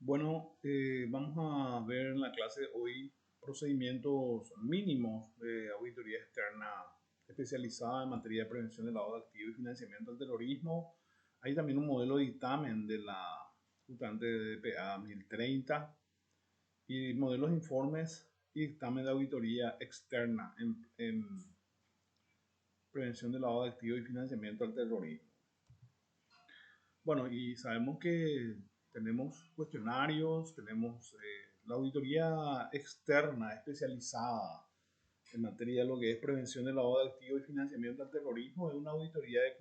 Bueno, vamos a ver en la clase de hoy procedimientos mínimos de auditoría externa especializada en materia de prevención del lavado de activos y financiamiento del terrorismo. Hay también un modelo de dictamen de la justamente de DPA 1030 y modelos de informes y dictamen de auditoría externa en prevención del lavado de activos y financiamiento del terrorismo. Bueno, y sabemos que tenemos cuestionarios, tenemos la auditoría externa especializada en materia de lo que es prevención del lavado de activos y financiamiento al terrorismo, es una auditoría de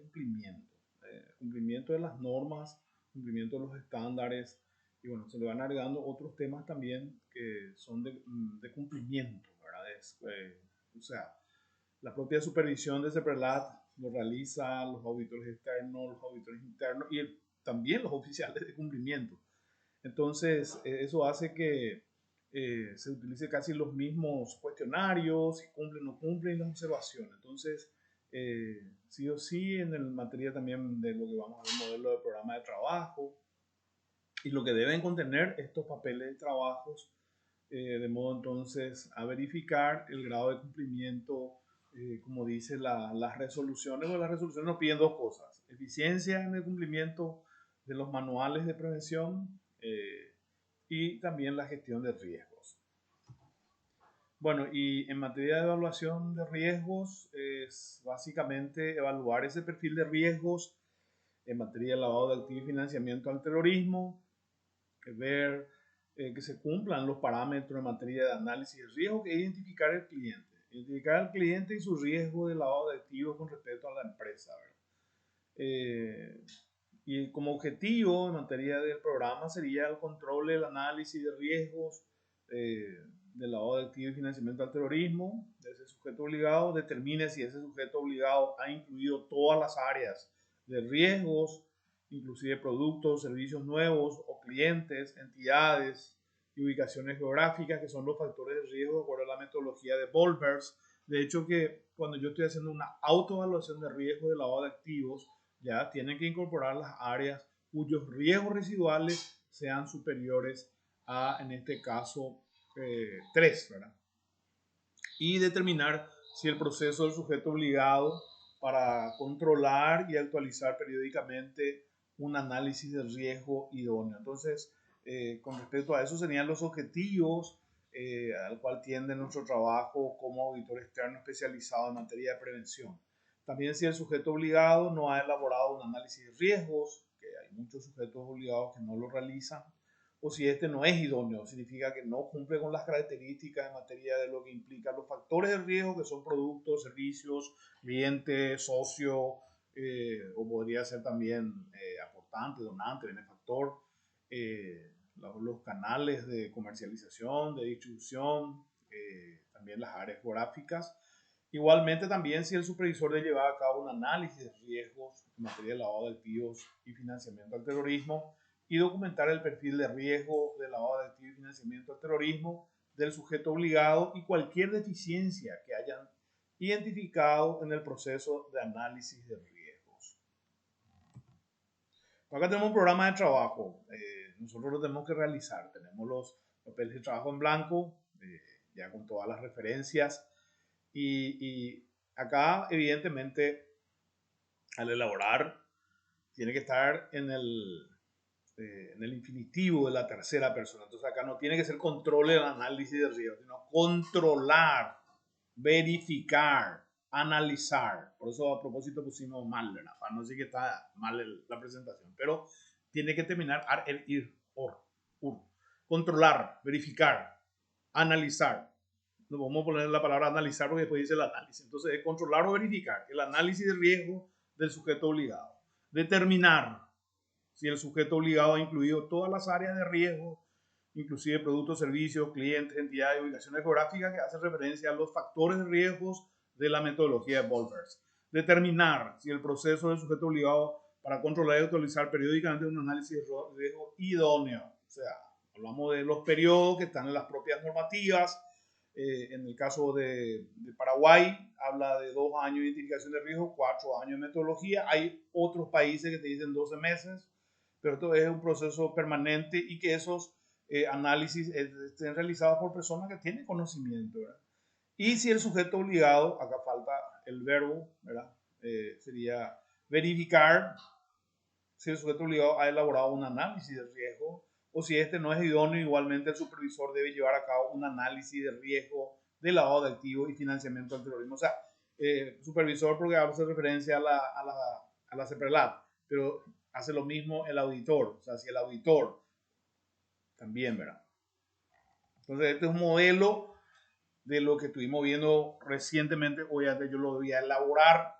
cumplimiento de las normas, cumplimiento de los estándares, y bueno, se le van agregando otros temas también que son de cumplimiento, ¿verdad? O sea, la propia supervisión de CEPRELAT lo realiza los auditores externos, los auditores internos y también los oficiales de cumplimiento. Entonces, eso hace que se utilice casi los mismos cuestionarios, si cumplen o no cumplen, las observaciones. Entonces, sí o sí, en el materia también de lo que vamos a ver, modelo de programa de trabajo y lo que deben contener estos papeles de trabajos, de modo entonces a verificar el grado de cumplimiento, como dice las resoluciones, o las resoluciones nos piden dos cosas: eficiencia en el cumplimiento de los manuales de prevención y también la gestión de riesgos. Bueno, y en materia de evaluación de riesgos es básicamente evaluar ese perfil de riesgos en materia de lavado de activos y financiamiento al terrorismo, ver que se cumplan los parámetros en materia de análisis de riesgo, e identificar el cliente. Identificar al cliente y su riesgo de lavado de activos con respecto a la empresa. Y como objetivo en materia del programa sería el control del análisis de riesgos del lavado de activos y financiamiento al terrorismo de ese sujeto obligado, determine si ese sujeto obligado ha incluido todas las áreas de riesgos, inclusive productos, servicios nuevos o clientes, entidades y ubicaciones geográficas, que son los factores de riesgo de acuerdo a la metodología de Volvers. De hecho, que cuando yo estoy haciendo una autoevaluación de riesgo de lavado de activos, ya tienen que incorporar las áreas cuyos riesgos residuales sean superiores a, en este caso, 3, ¿verdad? Y determinar si el proceso del sujeto obligado para controlar y actualizar periódicamente un análisis de riesgo idóneo. Entonces, con respecto a eso serían los objetivos al cual tiende nuestro trabajo como auditor externo especializado en materia de prevención. También si el sujeto obligado no ha elaborado un análisis de riesgos, que hay muchos sujetos obligados que no lo realizan, o si este no es idóneo, significa que no cumple con las características en materia de lo que implica los factores de riesgo, que son productos, servicios, cliente, socio, o podría ser también aportante, donante, benefactor, los canales de comercialización, de distribución, también las áreas geográficas. Igualmente también si el supervisor de llevar a cabo un análisis de riesgos en materia de lavado de activos y financiamiento al terrorismo, y documentar el perfil de riesgo de lavado de activos y financiamiento al terrorismo del sujeto obligado y cualquier deficiencia que hayan identificado en el proceso de análisis de riesgos. Acá tenemos un programa de trabajo. Nosotros lo tenemos que realizar. Tenemos los papeles de trabajo en blanco, ya con todas las referencias. Y acá, evidentemente, al elaborar, tiene que estar en el infinitivo de la tercera persona. Entonces acá no tiene que ser control el análisis de riesgo, sino controlar, verificar, analizar. Por eso a propósito pusimos mal, ¿verdad? Para no decir que está mal la presentación, pero tiene que terminar ar, el, ir, ur. Controlar, verificar, analizar. No vamos a poner la palabra analizar porque después dice el análisis. Entonces es controlar o verificar el análisis de riesgo del sujeto obligado. Determinar si el sujeto obligado ha incluido todas las áreas de riesgo, inclusive productos, servicios, clientes, entidades y ubicaciones geográficas, que hacen referencia a los factores de riesgos de la metodología de Volvers. Determinar si el proceso del sujeto obligado para controlar y actualizar periódicamente un análisis de riesgo idóneo. O sea, hablamos de los periodos que están en las propias normativas. En el caso de Paraguay, habla de 2 años de identificación de riesgo, 4 años de metodología. Hay otros países que te dicen 12 meses. pero esto es un proceso permanente y que esos análisis estén realizados por personas que tienen conocimiento, ¿verdad? Y si el sujeto obligado, acá falta el verbo, ¿verdad? Sería verificar si el sujeto obligado ha elaborado un análisis de riesgo o si este no es idóneo, igualmente el supervisor debe llevar a cabo un análisis de riesgo de lavado de activos y financiamiento del terrorismo. O sea, supervisor porque hace referencia a la CEPRELAT, pero hace lo mismo el auditor. O sea, si el auditor también, ¿verdad? Entonces, este es un modelo de lo que estuvimos viendo recientemente. Obviamente yo lo voy a elaborar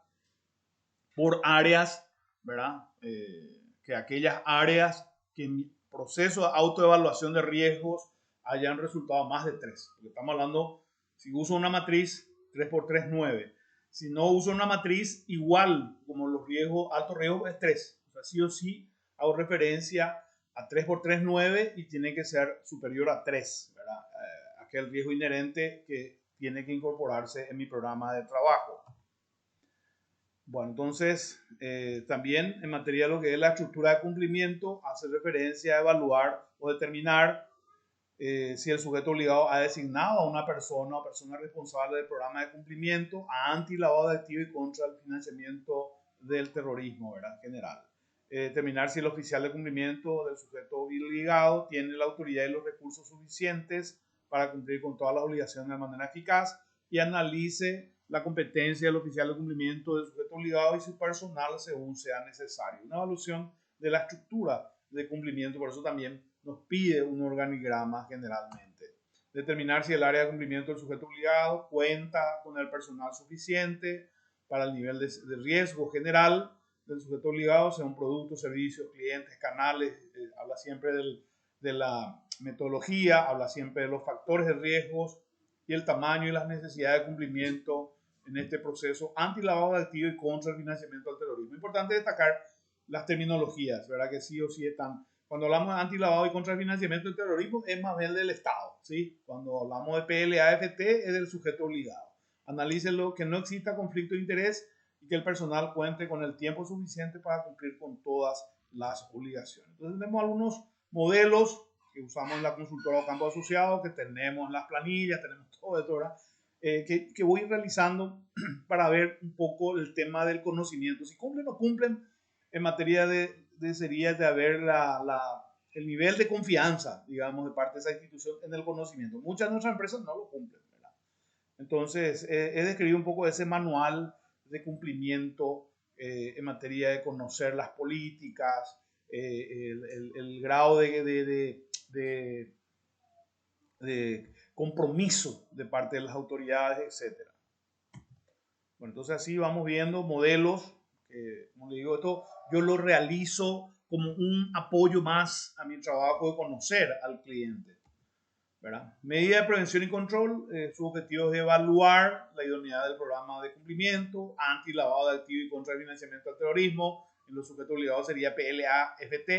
por áreas, ¿verdad? Que aquellas áreas que en mi proceso de autoevaluación de riesgos hayan resultado más de 3. Porque estamos hablando, si uso una matriz 3x3, 9. Si no uso una matriz igual, como los riesgos, alto riesgo es 3. O sea, sí o sí hago referencia a 3x3, 9 y tiene que ser superior a 3, ¿verdad? Aquel riesgo inherente que tiene que incorporarse en mi programa de trabajo. Bueno, entonces, también en materia de lo que es la estructura de cumplimiento, hace referencia a evaluar o determinar si el sujeto obligado ha designado a una persona o persona responsable del programa de cumplimiento a anti-lavado de activos y contra el financiamiento del terrorismo, ¿verdad? General. Determinar si el oficial de cumplimiento del sujeto obligado tiene la autoridad y los recursos suficientes para cumplir con todas las obligaciones de manera eficaz y analice la competencia del oficial de cumplimiento del sujeto obligado y su personal según sea necesario. Una evaluación de la estructura de cumplimiento, por eso también nos pide un organigrama generalmente. Determinar si el área de cumplimiento del sujeto obligado cuenta con el personal suficiente para el nivel de riesgo general del sujeto obligado, sea un producto, servicios, clientes, canales, habla siempre de la metodología, habla siempre de los factores de riesgos y el tamaño y las necesidades de cumplimiento en este proceso anti-lavado de activos y contra el financiamiento del terrorismo. Importante destacar las terminologías, ¿verdad? Que sí o sí están. Cuando hablamos de anti-lavado y contra el financiamiento del terrorismo, es más bien del Estado, ¿sí? Cuando hablamos de PLAFT, es del sujeto obligado. Analícenlo, que no exista conflicto de interés y que el personal cuente con el tiempo suficiente para cumplir con todas las obligaciones. Entonces, tenemos algunos modelos que usamos en la consultora o campo asociado, que tenemos en las planillas, tenemos todo esto, ¿verdad? Que voy realizando para ver un poco el tema del conocimiento, si cumplen o no cumplen en materia sería de haber el nivel de confianza, digamos, de parte de esa institución en el conocimiento. Muchas de nuestras empresas no lo cumplen, ¿verdad? Entonces, he descrito un poco ese manual de cumplimiento en materia de conocer las políticas, el grado de compromiso de parte de las autoridades, etc. Bueno, entonces así vamos viendo modelos, como le digo, esto yo lo realizo como un apoyo más a mi trabajo de conocer al cliente, ¿verdad? Medida de prevención y control, su objetivo es evaluar la idoneidad del programa de cumplimiento, anti-lavado de activos y contra el financiamiento del terrorismo, en los sujetos obligados sería PLAFT,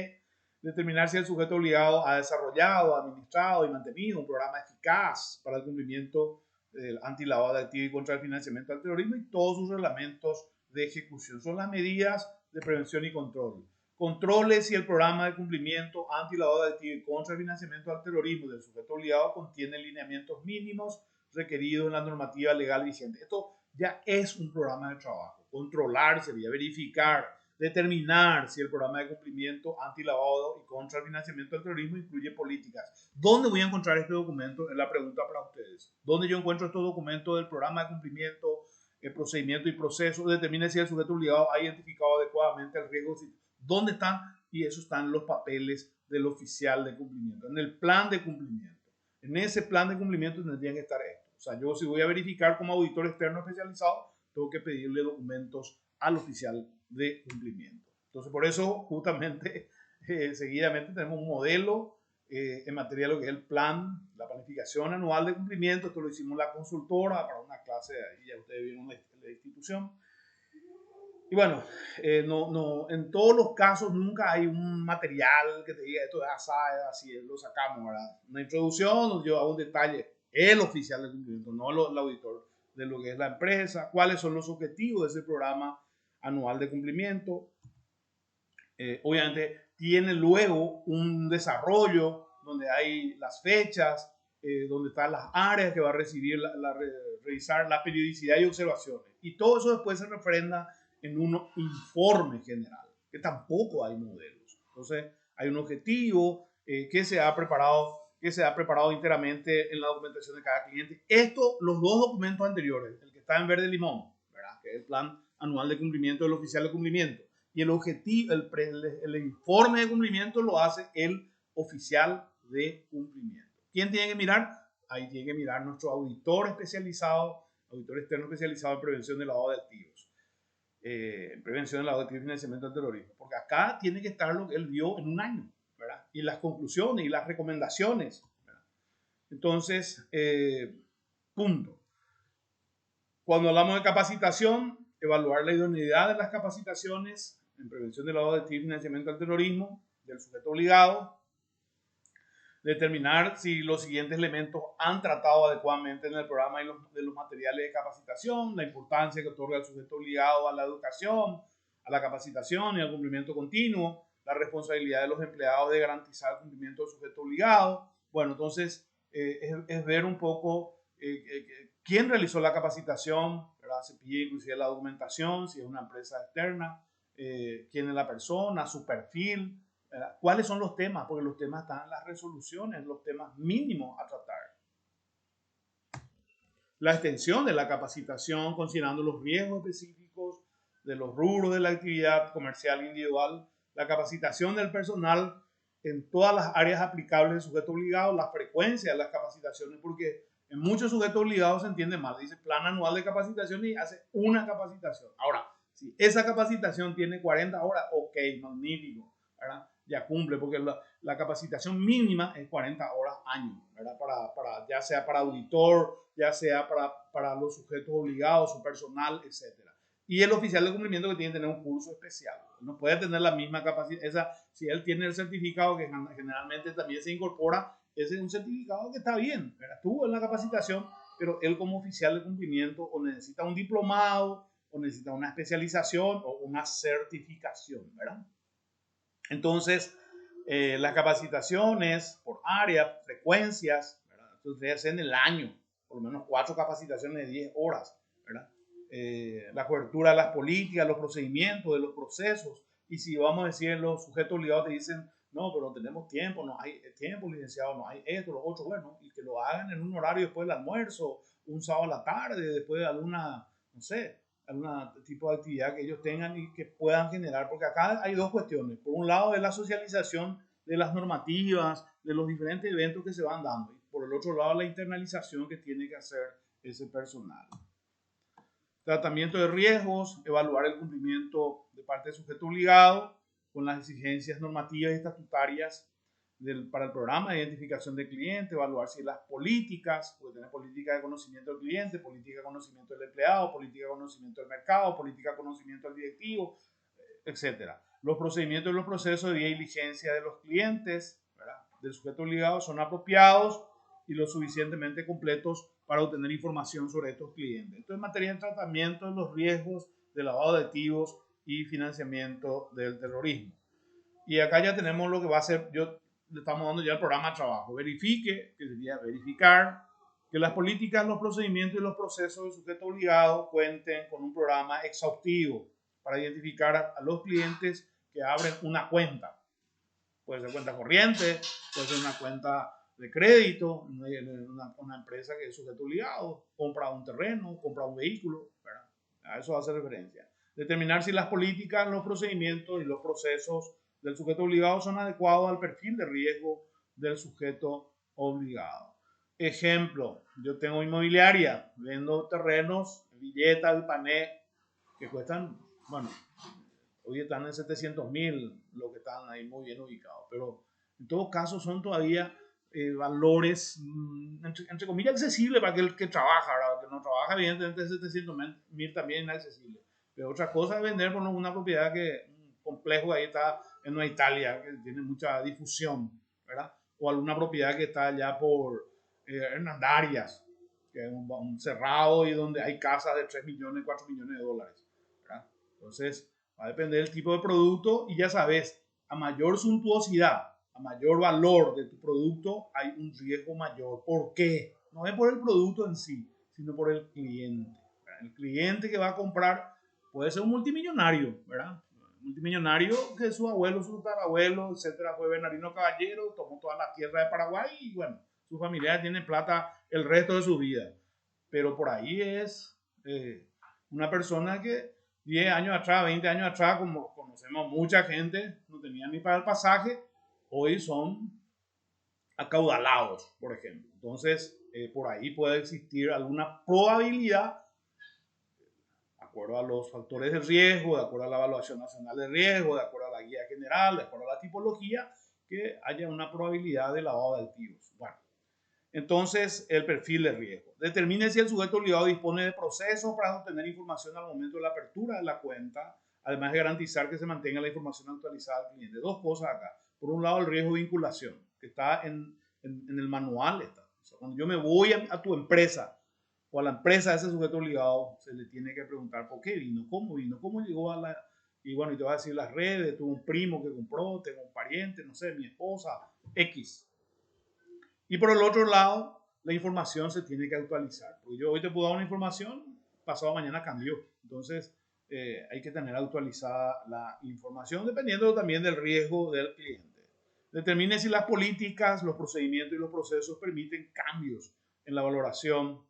determinar si el sujeto obligado ha desarrollado, administrado y mantenido un programa eficaz para el cumplimiento del anti-lavado de activos y contra el financiamiento del terrorismo y todos sus reglamentos de ejecución. Son las medidas de prevención y control. Controle si el programa de cumplimiento anti-lavado de activos y contra el financiamiento del terrorismo del sujeto obligado contiene lineamientos mínimos requeridos en la normativa legal vigente. Esto ya es un programa de trabajo. Controlar sería verificar, determinar si el programa de cumplimiento anti-lavado y contra el financiamiento del terrorismo incluye políticas. ¿Dónde voy a encontrar este documento? Es la pregunta para ustedes. ¿Dónde yo encuentro estos documentos del programa de cumplimiento, el procedimiento y proceso? Determine si el sujeto obligado ha identificado adecuadamente el riesgo. ¿Dónde están? Y eso están los papeles del oficial de cumplimiento, en el plan de cumplimiento. En ese plan de cumplimiento tendrían que estar esto. O sea, yo si voy a verificar como auditor externo especializado, tengo que pedirle documentos al oficial de cumplimiento. Entonces, por eso, justamente, seguidamente tenemos un modelo en materia de lo que es el plan, la planificación anual de cumplimiento. Esto lo hicimos en la consultora para una clase, ahí ya ustedes vieron la institución. Y bueno, en todos los casos nunca hay un material que te diga esto es así, lo sacamos, ¿verdad? Una introducción, yo hago un detalle, el oficial de cumplimiento, no el auditor de lo que es la empresa, cuáles son los objetivos de ese programa anual de cumplimiento. Obviamente tiene luego un desarrollo donde hay las fechas, donde están las áreas que va a recibir, revisar la periodicidad y observaciones. Y todo eso después se refrenda en un informe general, que tampoco hay modelos. Entonces, hay un objetivo que se ha preparado íntegramente en la documentación de cada cliente. Esto, los dos documentos anteriores, el que está en verde limón, ¿verdad?, que es el plan anual de cumplimiento del oficial de cumplimiento, y el objetivo, el informe de cumplimiento lo hace el oficial de cumplimiento. ¿Quién tiene que mirar? Ahí tiene que mirar nuestro auditor especializado, auditor externo especializado en prevención de lavado de activos, prevención de lavado de activos y financiamiento del terrorismo, porque acá tiene que estar lo que él vio en un año, ¿verdad?, y las conclusiones y las recomendaciones, ¿verdad? Entonces, punto. Cuando hablamos de capacitación, evaluar la idoneidad de las capacitaciones en prevención de lavado de activos y financiamiento del terrorismo del sujeto obligado, determinar si los siguientes elementos han tratado adecuadamente en el programa de los materiales de capacitación, la importancia que otorga el sujeto obligado a la educación, a la capacitación y al cumplimiento continuo, la responsabilidad de los empleados de garantizar el cumplimiento del sujeto obligado. Bueno, entonces es ver un poco quién realizó la capacitación, ¿verdad? Se pide inclusive la documentación, si es una empresa externa, quién es la persona, su perfil, ¿verdad? ¿Cuáles son los temas? Porque los temas están en las resoluciones, los temas mínimos a tratar. La extensión de la capacitación, considerando los riesgos específicos de los rubros de la actividad comercial individual, la capacitación del personal en todas las áreas aplicables del sujeto obligado, la frecuencia de las capacitaciones, porque en muchos sujetos obligados se entiende mal, dice plan anual de capacitación y hace una capacitación. Ahora, si esa capacitación tiene 40 horas, ok, magnífico, ¿verdad? Ya cumple, porque la capacitación mínima es 40 horas año, ¿verdad? Ya sea para auditor, ya sea para los sujetos obligados, su personal, etc. Y el oficial de cumplimiento que tiene que tener un curso especial. No puede tener la misma capacidad. Si él tiene el certificado, que generalmente también se incorpora, ese es un certificado que está bien, ¿verdad? Estuvo en la capacitación, pero él como oficial de cumplimiento o necesita un diplomado, o necesita una especialización o una certificación, ¿verdad? Entonces, las capacitaciones por área, frecuencias, ¿verdad? Entonces, en el año, por lo menos 4 capacitaciones de 10 horas, ¿verdad? La cobertura de las políticas, los procedimientos, de los procesos. Y si vamos a decir, los sujetos obligados te dicen, no, pero no tenemos tiempo, no hay tiempo, licenciado, no hay esto, lo otro, bueno, y que lo hagan en un horario después del almuerzo, un sábado a la tarde, después de alguna, no sé, algún tipo de actividad que ellos tengan y que puedan generar, porque acá hay dos cuestiones. Por un lado es la socialización de las normativas, de los diferentes eventos que se van dando, y por el otro lado la internalización que tiene que hacer ese personal. Tratamiento de riesgos, evaluar el cumplimiento de parte del sujeto obligado con las exigencias normativas y estatutarias para el programa de identificación del cliente, evaluar si las políticas, puede tener política de conocimiento del cliente, política de conocimiento del empleado, política de conocimiento del mercado, política de conocimiento del directivo, etc. Los procedimientos y los procesos de diligencia de los clientes, ¿verdad?, del sujeto obligado son apropiados y lo suficientemente completos para obtener información sobre estos clientes. Esto es materia de tratamiento de los riesgos de lavado de activos y financiamiento del terrorismo. Y acá ya tenemos lo que va a ser, le estamos dando ya el programa de trabajo. Verifique, que sería verificar que las políticas, los procedimientos y los procesos del sujeto obligado cuenten con un programa exhaustivo para identificar a los clientes que abren una cuenta. Puede ser cuenta corriente, puede ser una cuenta de crédito, una empresa que es sujeto obligado, compra un terreno, compra un vehículo, ¿verdad? A eso hace referencia. Determinar si las políticas, los procedimientos y los procesos del sujeto obligado son adecuados al perfil de riesgo del sujeto obligado. Ejemplo, yo tengo inmobiliaria, vendo terrenos, Villeta, Vipané, que cuestan, bueno, hoy están en 700.000, lo que están ahí muy bien ubicados, pero en todo caso son todavía valores, entre comillas, accesibles para aquel que trabaja, ¿verdad? Que no trabaja, evidentemente 700.000 también es inaccesible. Pero otra cosa es vender por una propiedad que, un complejo ahí está en una Italia, que tiene mucha difusión, ¿verdad? O alguna propiedad que está allá por Hernandarias, que es un cerrado y donde hay casas de 3 millones, 4 millones de dólares, ¿verdad? Entonces, va a depender del tipo de producto y ya sabes, a mayor suntuosidad, a mayor valor de tu producto, hay un riesgo mayor. ¿Por qué? No es por el producto en sí, sino por el cliente. El cliente que va a comprar puede ser un multimillonario, ¿verdad? Multimillonario que su abuelo, su tatarabuelo, etcétera, fue Bernardino Caballero, tomó toda la tierra de Paraguay y bueno, su familia tiene plata el resto de su vida. Pero por ahí es una persona que 10 años atrás, 20 años atrás, como conocemos mucha gente, no tenían ni para el pasaje, hoy son acaudalados, por ejemplo. Entonces, por ahí puede existir alguna probabilidad, de acuerdo a los factores de riesgo, de acuerdo a la evaluación nacional de riesgo, de acuerdo a la guía general, de acuerdo a la tipología, que haya una probabilidad de lavado de activos. Bueno, entonces, el perfil de riesgo. Determine si el sujeto obligado dispone de procesos para obtener información al momento de la apertura de la cuenta, además de garantizar que se mantenga la información actualizada al cliente. Dos cosas acá. Por un lado, el riesgo de vinculación, que está en el manual. Está. O sea, cuando yo me voy a tu empresa o a la empresa de ese sujeto obligado, se le tiene que preguntar por qué vino, cómo llegó a la... Y bueno, y te va a decir las redes, tuve un primo que compró, tengo un pariente, no sé, mi esposa, X. Y por el otro lado, la información se tiene que actualizar. Porque yo hoy te puedo dar una información, pasado mañana cambió. Entonces, hay que tener actualizada la información dependiendo también del riesgo del cliente. Determine si las políticas, los procedimientos y los procesos permiten cambios en la valoración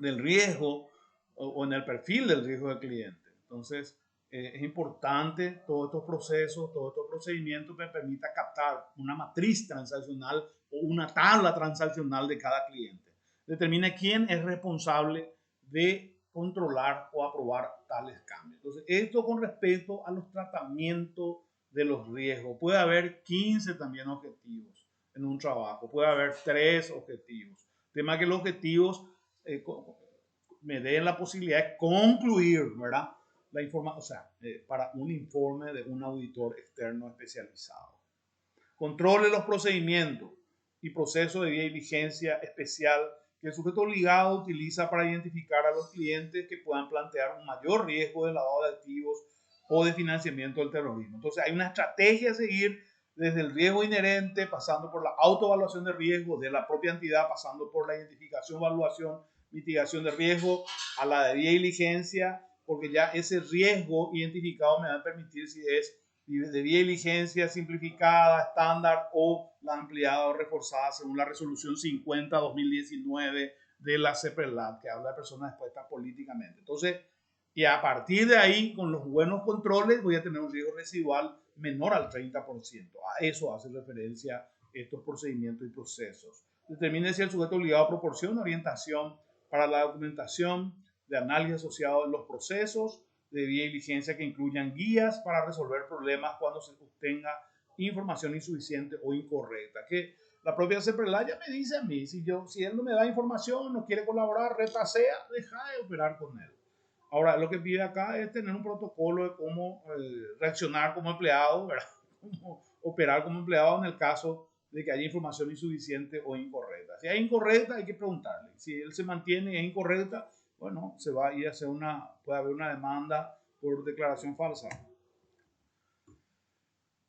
del riesgo o en el perfil del riesgo del cliente. Entonces, es importante todos estos procesos, todos estos procedimientos que permita captar una matriz transaccional o una tabla transaccional de cada cliente. Determina quién es responsable de controlar o aprobar tales cambios. Entonces, esto con respecto a los tratamientos de los riesgos. Puede haber 15 también objetivos en un trabajo, puede haber 3 objetivos. Tema que los objetivos me den la posibilidad de concluir, ¿verdad? La información, o sea, para un informe de un auditor externo especializado. Controle los procedimientos y procesos de vía y vigencia especial que el sujeto obligado utiliza para identificar a los clientes que puedan plantear un mayor riesgo de lavado de activos o de financiamiento del terrorismo. Entonces, hay una estrategia a seguir desde el riesgo inherente, pasando por la autoevaluación de riesgo de la propia entidad, pasando por la identificación, evaluación, mitigación de riesgo, a la de vía y diligencia, porque ya ese riesgo identificado me va a permitir si es de vía y diligencia simplificada, estándar o la ampliada o reforzada según la resolución 50-2019 de la CEPRLAT, que habla de personas expuestas políticamente. Entonces, y a partir de ahí, con los buenos controles, voy a tener un riesgo residual menor al 30%. A eso hace referencia estos procedimientos y procesos. Determine si el sujeto obligado proporciona orientación para la documentación de análisis asociado en los procesos de vía y vigencia que incluyan guías para resolver problemas cuando se obtenga información insuficiente o incorrecta. Que la propia CEPRLAT ya me dice a mí, si él no me da información, no quiere colaborar, retasea, deja de operar con él. Ahora, lo que pide acá es tener un protocolo de cómo reaccionar como empleado, ¿verdad? Cómo operar como empleado en el caso de que haya información insuficiente o incorrecta. Si es incorrecta, hay que preguntarle. Si él se mantiene y es incorrecta, bueno, se va a ir a hacer puede haber una demanda por declaración falsa.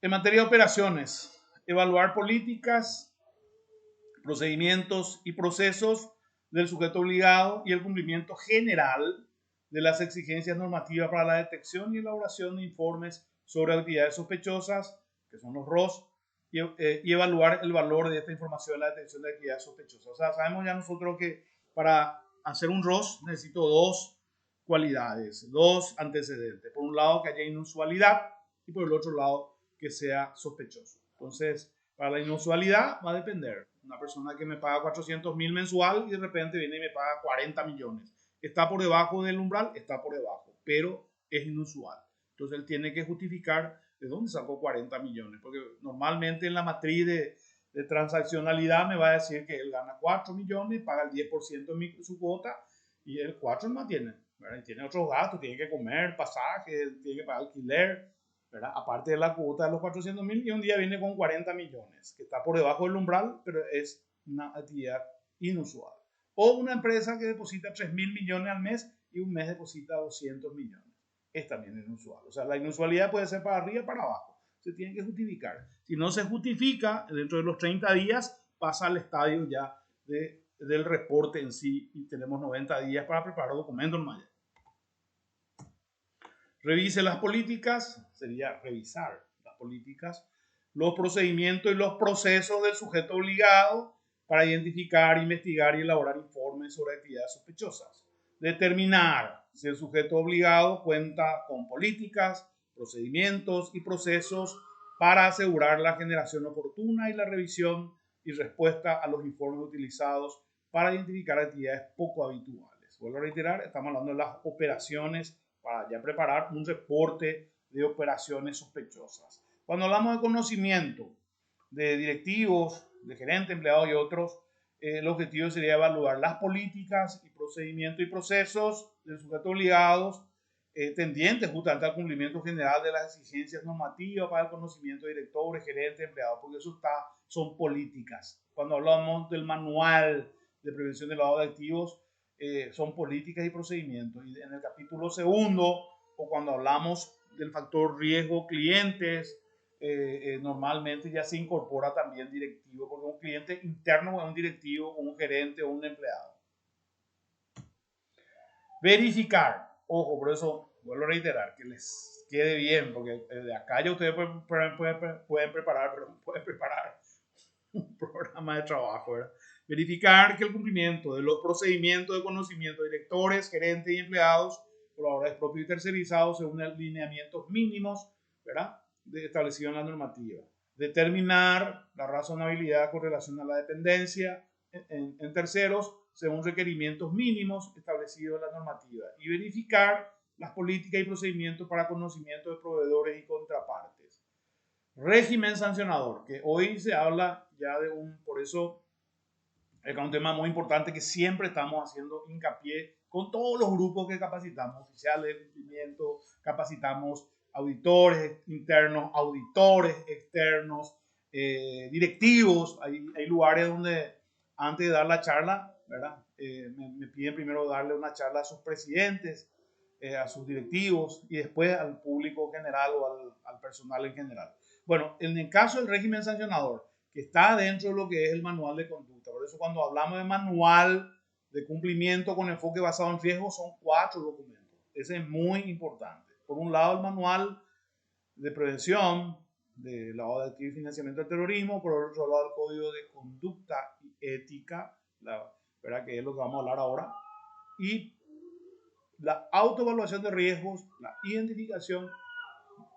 En materia de operaciones, evaluar políticas, procedimientos y procesos del sujeto obligado y el cumplimiento general de las exigencias normativas para la detección y elaboración de informes sobre actividades sospechosas, que son los ROS, y evaluar el valor de esta información en la detección de actividades sospechosas. O sea, sabemos ya nosotros que para hacer un ROS necesito dos cualidades, dos antecedentes. Por un lado, que haya inusualidad y por el otro lado, que sea sospechoso. Entonces, para la inusualidad va a depender. Una persona que me paga 400.000 mensual y de repente viene y me paga 40 millones. ¿Está por debajo del umbral? Está por debajo, pero es inusual. Entonces él tiene que justificar de dónde sacó 40 millones, porque normalmente en la matriz de transaccionalidad me va a decir que él gana 4 millones, paga el 10% de su cuota y el 4 no tiene, ¿verdad? Y tiene otros gastos, tiene que comer, pasaje, tiene que pagar alquiler, ¿verdad? Aparte de la cuota de los 400.000 y un día viene con 40 millones, que está por debajo del umbral, pero es una actividad inusual. O una empresa que deposita 3.000 millones al mes y un mes deposita 200 millones. Es también inusual. O sea, la inusualidad puede ser para arriba y para abajo. se tiene que justificar. Si no se justifica, dentro de los 30 días pasa al estadio ya del reporte en sí y tenemos 90 días para preparar documentos en maya. Revise las políticas, sería revisar las políticas, los procedimientos y los procesos del sujeto obligado para identificar, investigar y elaborar informes sobre actividades sospechosas. Determinar si el sujeto obligado cuenta con políticas, procedimientos y procesos para asegurar la generación oportuna y la revisión y respuesta a los informes utilizados para identificar actividades poco habituales. Vuelvo a reiterar, estamos hablando de las operaciones para ya preparar un reporte de operaciones sospechosas. Cuando hablamos de conocimiento de directivos, de gerentes, empleados y otros, el objetivo sería evaluar las políticas y procedimientos y procesos del sujeto obligados tendientes justamente al cumplimiento general de las exigencias normativas para el conocimiento de directores, gerentes, empleados, porque eso son políticas. Cuando hablamos del manual de prevención del lavado de activos, son políticas y procedimientos. Y en el capítulo segundo, o cuando hablamos del factor riesgo clientes, normalmente ya se incorpora también directivo, porque un cliente interno es un directivo, un gerente o un empleado. Verificar, ojo, por eso vuelvo a reiterar, que les quede bien, porque de acá ya ustedes pueden preparar un programa de trabajo, ¿verdad? Verificar que el cumplimiento de los procedimientos de conocimiento de directores, gerentes y empleados, colaboradores propios y tercerizados, según los lineamientos mínimos, ¿verdad?, establecidos en la normativa. Determinar la razonabilidad con relación a la dependencia en terceros, según requerimientos mínimos establecidos en la normativa. Y verificar las políticas y procedimientos para conocimiento de proveedores y contrapartes. Régimen sancionador, que hoy se habla ya de por eso es un tema muy importante que siempre estamos haciendo hincapié con todos los grupos que capacitamos, oficiales de cumplimiento, capacitamos auditores internos, auditores externos, directivos. Hay lugares donde antes de dar la charla, ¿verdad?, me piden primero darle una charla a sus presidentes, a sus directivos y después al público general o al personal en general. Bueno, en el caso del régimen sancionador, que está dentro de lo que es el manual de conducta. Por eso cuando hablamos de manual de cumplimiento con enfoque basado en riesgo, son 4 documentos. Ese es muy importante. Por un lado, el manual de prevención de lavado de activos y financiamiento del terrorismo. Por otro lado, el código de conducta y ética, ¿verdad?, que es lo que vamos a hablar ahora. Y la autoevaluación de riesgos, la identificación,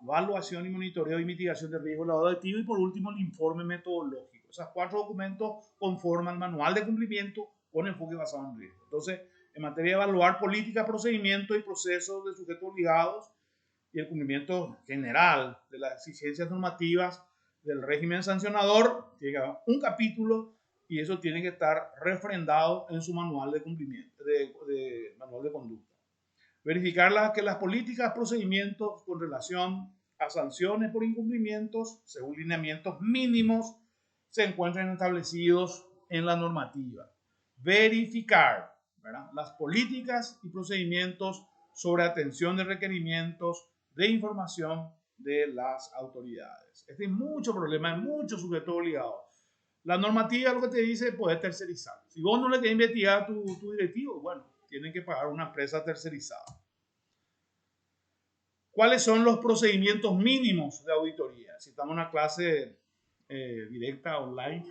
evaluación y monitoreo y mitigación de riesgo de lavado de activos, y por último el informe metodológico. Esos 4 documentos conforman el manual de cumplimiento con enfoque basado en riesgo. Entonces, en materia de evaluar políticas, procedimientos y procesos de sujetos obligados y el cumplimiento general de las exigencias normativas del régimen sancionador, tiene que haber un capítulo y eso tiene que estar refrendado en su manual de cumplimiento, de manual de conducta. Verificar que las políticas, procedimientos con relación a sanciones por incumplimientos, según lineamientos mínimos, se encuentren establecidos en la normativa. Verificar, ¿verdad?, las políticas y procedimientos sobre atención de requerimientos de información de las autoridades. Este es mucho problema, hay muchos sujetos obligados. La normativa lo que te dice es poder tercerizar. Si vos no le querés investigar a tu directivo, bueno, tienen que pagar una empresa tercerizada. ¿Cuáles son los procedimientos mínimos de auditoría? Si estamos en una clase directa, online,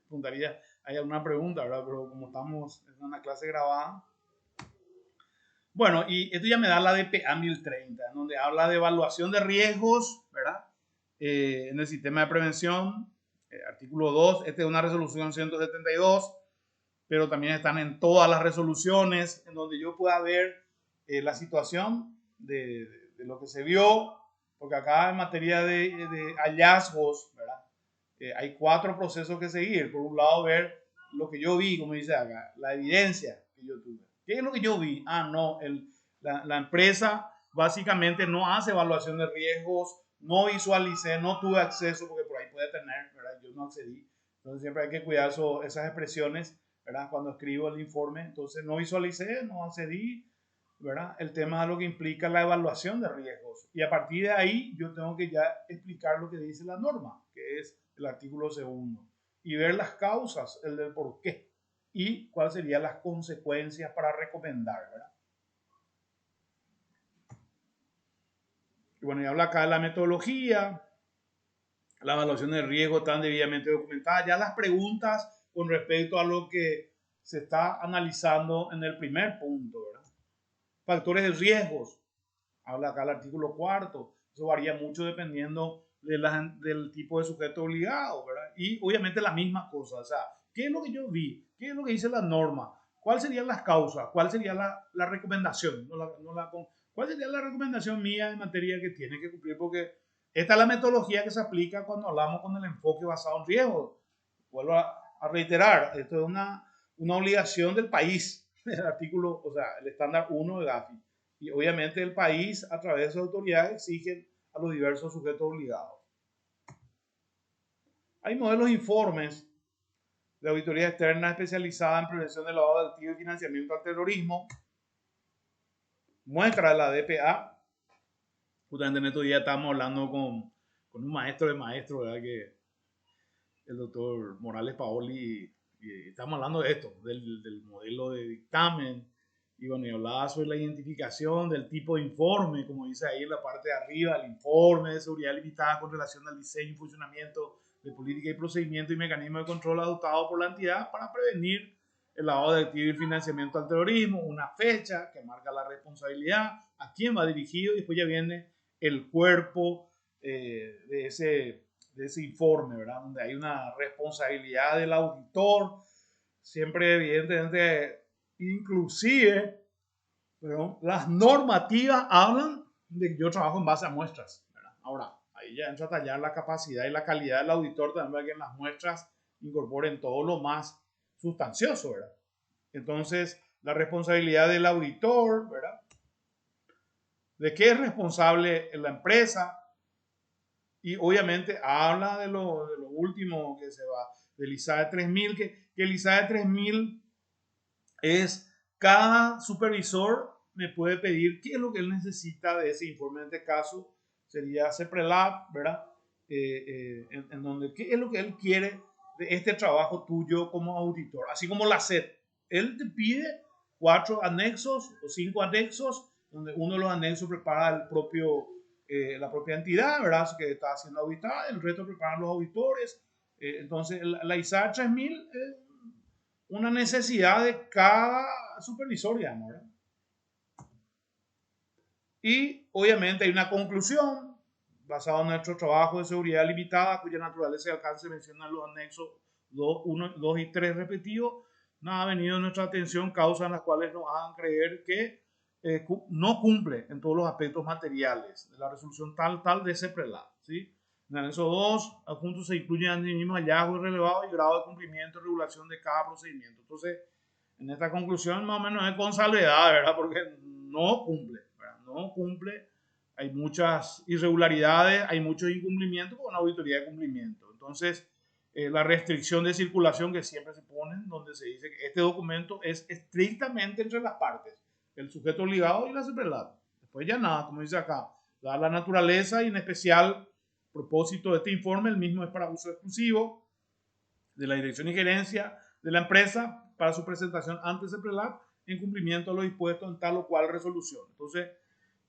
preguntaría, hay alguna pregunta, ¿verdad? Pero como estamos en una clase grabada. Bueno, y esto ya me da la DPA 1030, en donde habla de evaluación de riesgos, ¿verdad?, en el sistema de prevención, artículo 2, esta es una resolución 172, pero también están en todas las resoluciones, en donde yo pueda ver la situación de lo que se vio, porque acá en materia de hallazgos, ¿verdad?, hay 4 procesos que seguir. Por un lado, ver lo que yo vi, como dice acá, la evidencia que yo tuve. ¿Qué es lo que yo vi? No, la empresa básicamente no hace evaluación de riesgos, no visualicé, no tuve acceso, porque por ahí puede tener, ¿verdad?, yo no accedí. Entonces siempre hay que cuidar esas expresiones, ¿verdad?, cuando escribo el informe. Entonces no visualicé, no accedí, ¿verdad? El tema es lo que implica la evaluación de riesgos. Y a partir de ahí yo tengo que ya explicar lo que dice la norma, que es el artículo segundo, y ver las causas, el del por qué, y cuáles serían las consecuencias para recomendar, ¿verdad? Y bueno, y habla acá de la metodología, la evaluación de riesgo tan debidamente documentada, ya las preguntas con respecto a lo que se está analizando en el primer punto, ¿verdad? Factores de riesgos, habla acá el artículo cuarto, eso varía mucho dependiendo del tipo de sujeto obligado, ¿verdad? Y obviamente la misma cosa, o sea, ¿qué es lo que yo vi? ¿Qué es lo que dice la norma? ¿Cuáles serían las causas? ¿Cuál sería la recomendación? ¿Cuál sería la recomendación mía en materia que tiene que cumplir? Porque esta es la metodología que se aplica cuando hablamos con el enfoque basado en riesgo. Vuelvo a reiterar, esto es una obligación del país, el artículo, o sea, el estándar 1 de Gafi. Y obviamente el país, a través de sus autoridades, exige a los diversos sujetos obligados. Hay modelos de informes de auditoría externa especializada en prevención del lavado de activos y financiamiento al terrorismo. Muestra de la DPA. Justamente en estos días estábamos hablando con un maestro de maestros, ¿verdad? Que el doctor Morales Paoli, y estamos hablando de esto, del modelo de dictamen, y bueno, y hablaba sobre la identificación del tipo de informe, como dice ahí en la parte de arriba, el informe de seguridad limitada con relación al diseño y funcionamiento de política y procedimiento y mecanismo de control adoptado por la entidad para prevenir el lavado de activos y el financiamiento al terrorismo, una fecha que marca la responsabilidad, a quién va dirigido, y después ya viene el cuerpo de ese informe, ¿verdad? Donde hay una responsabilidad del auditor, siempre evidentemente, inclusive, pero las normativas hablan de que yo trabajo en base a muestras, ¿verdad? Ahora, ahí ya entra a tallar la capacidad y la calidad del auditor también para que en las muestras incorporen todo lo más sustancioso, ¿verdad? Entonces, la responsabilidad del auditor, ¿verdad? ¿De qué es responsable la empresa? Y obviamente habla de lo último que se va, del ISAE 3000, que el ISAE 3000 es cada supervisor me puede pedir qué es lo que él necesita de ese informe. En este caso sería CEPRELAB, ¿verdad? En donde qué es lo que él quiere de este trabajo tuyo como auditor. Así como la SED. Él te pide 4 anexos o 5 anexos, donde uno de los anexos prepara la propia entidad, ¿verdad? Que está haciendo auditada, el resto preparan los auditores. Entonces, la ISAE 3000 una necesidad de cada supervisor, digamos, ¿verdad? Y obviamente hay una conclusión basada en nuestro trabajo de seguridad limitada, cuya naturaleza y alcance mencionan los anexos 2, 1, 2 y 3 respectivos. Nada ha venido a nuestra atención, causas en las cuales nos hagan creer que no cumple en todos los aspectos materiales de la resolución tal de ese prelado, ¿sí? En el anexo 2, adjuntos se incluyen asimismo hallazgos relevados y grado de cumplimiento y regulación de cada procedimiento. Entonces, en esta conclusión más o menos es con salvedad, ¿verdad? Porque no cumple, ¿verdad? No cumple. Hay muchas irregularidades, hay muchos incumplimientos con una auditoría de cumplimiento. Entonces, la restricción de circulación que siempre se pone, donde se dice que este documento es estrictamente entre las partes, el sujeto obligado y la CEPRELAT. Después ya nada, como dice acá, da la naturaleza y en especial propósito de este informe, el mismo es para uso exclusivo de la dirección y gerencia de la empresa para su presentación ante CEPRELAT en cumplimiento de lo dispuesto en tal o cual resolución. Entonces,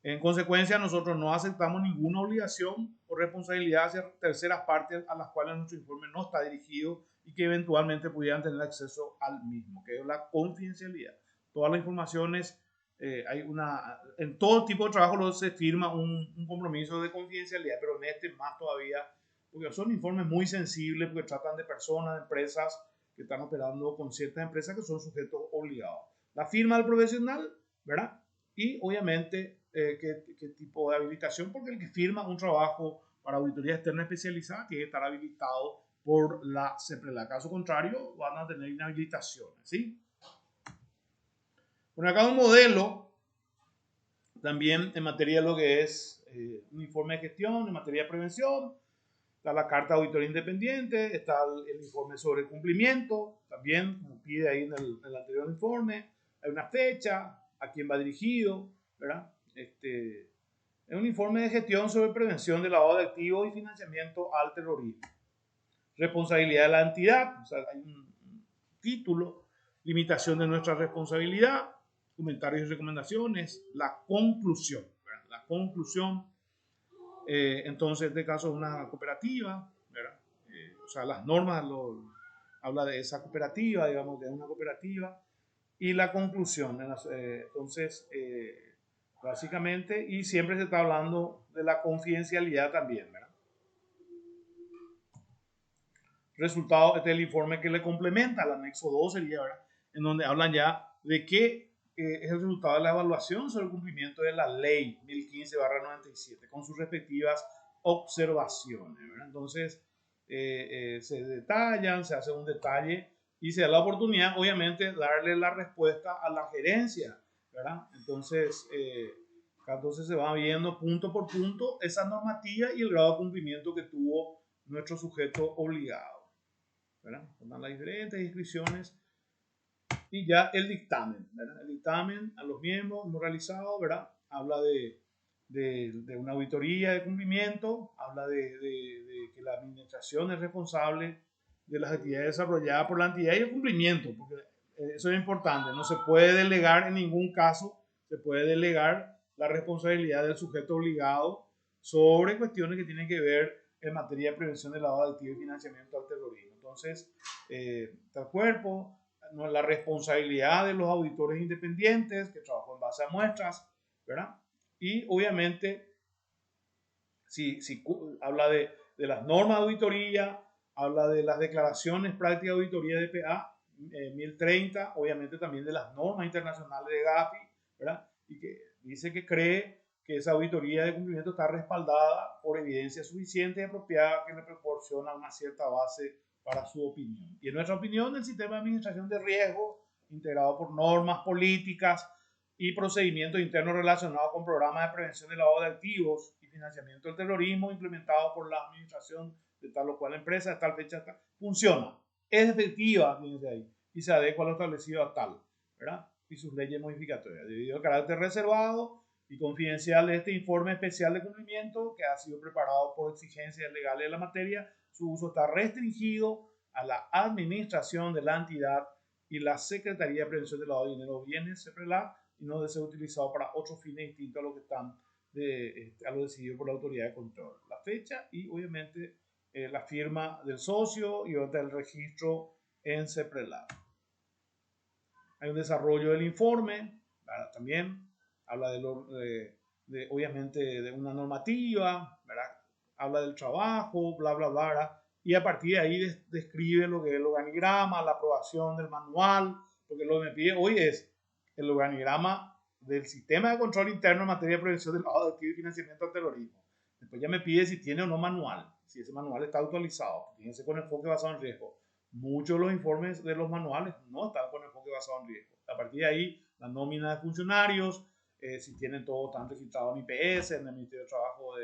en consecuencia, nosotros no aceptamos ninguna obligación o responsabilidad hacia terceras partes a las cuales nuestro informe no está dirigido y que eventualmente pudieran tener acceso al mismo, que es la confidencialidad. Todas las informaciones, en todo tipo de trabajo se firma un compromiso de confidencialidad, pero en este más todavía, porque son informes muy sensibles, porque tratan de personas, de empresas que están operando con ciertas empresas que son sujetos obligados. La firma del profesional, ¿verdad? Y obviamente qué tipo de habilitación, porque el que firma un trabajo para auditoría externa especializada tiene que estar habilitado por la CEPRELAT. Caso contrario, van a tener inhabilitaciones, ¿sí? Bueno, acá un modelo también en materia de lo que es un informe de gestión, en materia de prevención. Está la carta de auditoría independiente, está el informe sobre cumplimiento, también como pide ahí en el anterior informe. Hay una fecha, a quién va dirigido, ¿verdad? Es un informe de gestión sobre prevención de lavado de activos y financiamiento al terrorismo. Responsabilidad de la entidad, o sea, hay un título, limitación de nuestra responsabilidad, comentarios y recomendaciones, la conclusión, ¿verdad? La conclusión, entonces en este caso es una cooperativa, ¿verdad? O sea, las normas habla de esa cooperativa, digamos que es una cooperativa, y la conclusión, entonces, básicamente, y siempre se está hablando de la confidencialidad también, ¿verdad? Resultado, este es el informe que le complementa al anexo 2, sería, ¿verdad? En donde hablan ya de qué es el resultado de la evaluación sobre el cumplimiento de la ley 1015/97 con sus respectivas observaciones, ¿verdad? Entonces, se detallan, se hace un detalle y se da la oportunidad, obviamente, darle la respuesta a la gerencia, ¿verdad? Entonces se va viendo punto por punto esa normativa y el grado de cumplimiento que tuvo nuestro sujeto obligado, ¿verdad? Están las diferentes inscripciones y ya el dictamen, ¿verdad? El dictamen a los miembros no realizado, ¿verdad? Habla de una auditoría de cumplimiento, habla de que la administración es responsable de las actividades desarrolladas por la entidad y el cumplimiento, porque eso es importante, no se puede delegar en ningún caso, se puede delegar la responsabilidad del sujeto obligado sobre cuestiones que tienen que ver en materia de prevención del lavado de activos y financiamiento al terrorismo. Entonces, tal cuerpo, la responsabilidad de los auditores independientes que trabajan en base a muestras, ¿verdad? Y obviamente, si habla de las normas de auditoría, habla de las declaraciones prácticas de auditoría de PA 1030, obviamente también de las normas internacionales de Gafi, ¿verdad? Y que dice que cree que esa auditoría de cumplimiento está respaldada por evidencia suficiente y apropiada que le proporciona una cierta base para su opinión. Y en nuestra opinión, el sistema de administración de riesgo, integrado por normas políticas y procedimientos internos relacionados con programas de prevención del lavado de activos y financiamiento del terrorismo implementados por la administración de tal o cual empresa, de tal fecha, tal, funciona, es efectiva, fíjense ahí, y se adecua a lo establecido a tal, ¿verdad? Y sus leyes modificatorias. Debido al carácter reservado y confidencial de este informe especial de cumplimiento, que ha sido preparado por exigencias legales de la materia, su uso está restringido a la administración de la entidad y la Secretaría de Prevención del Lavado de Dinero Bienes, CEPRELAC, y no debe ser utilizado para otros fines distintos a lo que están a lo decidido por la autoridad de control. La fecha y obviamente la firma del socio y otra el registro en CEPRELAC. Hay un desarrollo del informe, ¿verdad? También habla obviamente de una normativa, ¿verdad? Habla del trabajo, bla, bla, bla, ¿verdad? Y a partir de ahí describe lo que es el organigrama, la aprobación del manual, porque lo que me pide hoy es el organigrama del sistema de control interno en materia de prevención del lavado de activos y financiamiento al terrorismo. Después ya me pide si tiene o no manual, si ese manual está actualizado. Fíjense con enfoque basado en riesgo. Muchos de los informes de los manuales no están con enfoque basado en riesgo. A partir de ahí, la nómina de funcionarios, si tienen todo tan registrado en IPS, en el Ministerio de Trabajo,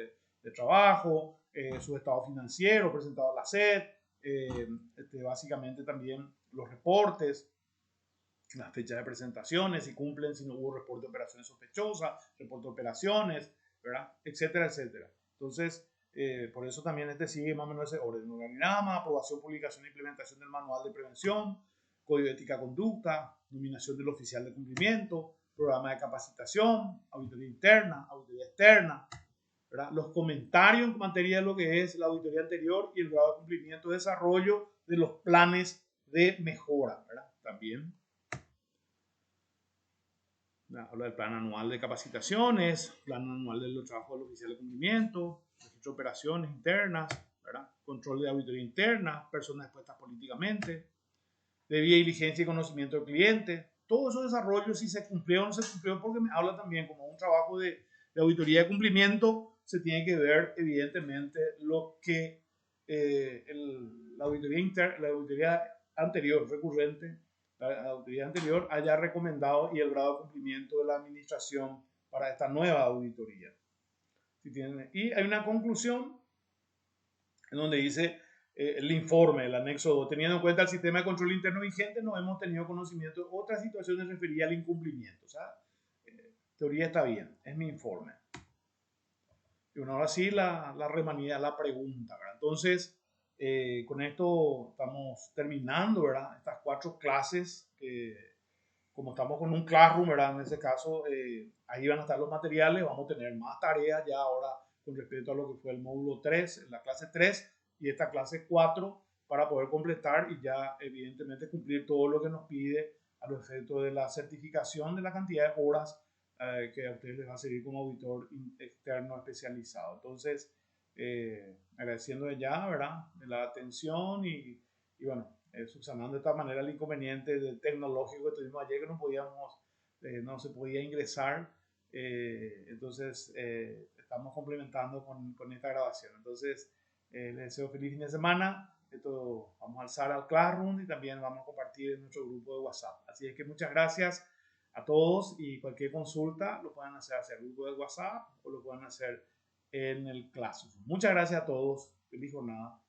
Trabajo, su estado financiero presentado a la SED, básicamente también los reportes, las fechas de presentaciones, si cumplen, si no hubo reporte de operaciones sospechosas, reporte de operaciones, ¿verdad? Etcétera, etcétera. Entonces, por eso también sigue más o menos ese orden: organigrama, aprobación, publicación e implementación del manual de prevención, código de ética conducta, nominación del oficial de cumplimiento, programa de capacitación, auditoría interna, auditoría externa, ¿verdad? Los comentarios en materia de lo que es la auditoría anterior y el grado de cumplimiento y desarrollo de los planes de mejora, ¿verdad? También habla del plan anual de capacitaciones, plan anual del trabajo del oficial de cumplimiento, registro de operaciones internas, ¿verdad? Control de auditoría interna, personas expuestas políticamente, debida diligencia y conocimiento del cliente. Todos esos desarrollos, si se cumplió o no se cumplió, porque me habla también como un trabajo de auditoría de cumplimiento, se tiene que ver evidentemente lo que la auditoría anterior, recurrente, la auditoría anterior haya recomendado y el grado de cumplimiento de la administración para esta nueva auditoría. Y hay una conclusión en donde dice el informe, el anexo 2, teniendo en cuenta el sistema de control interno vigente, no hemos tenido conocimiento de otras situaciones referidas al incumplimiento. O sea, teoría está bien, es mi informe. Y bueno, ahora sí la remanida, la pregunta, ¿verdad? Entonces, con esto estamos terminando, ¿verdad? Estas 4 clases que, como estamos con un classroom, ¿verdad? En ese caso, ahí van a estar los materiales, vamos a tener más tareas ya ahora con respecto a lo que fue el módulo 3, la clase 3 y esta clase 4 para poder completar y ya evidentemente cumplir todo lo que nos pide a los efectos de la certificación de la cantidad de horas que a ustedes les va a servir como auditor externo especializado. Entonces, agradeciendo ya, ¿verdad? La atención y bueno, subsanando de esta manera el inconveniente del tecnológico que tuvimos ayer que no podíamos, no se podía ingresar. Entonces, estamos complementando con esta grabación. Entonces, les deseo feliz fin de semana. Esto vamos a alzar al Classroom y también vamos a compartir en nuestro grupo de WhatsApp. Así es que muchas gracias a todos y cualquier consulta lo pueden hacer hacia el grupo de WhatsApp o lo pueden hacer en el Classroom. Muchas gracias a todos. Feliz jornada.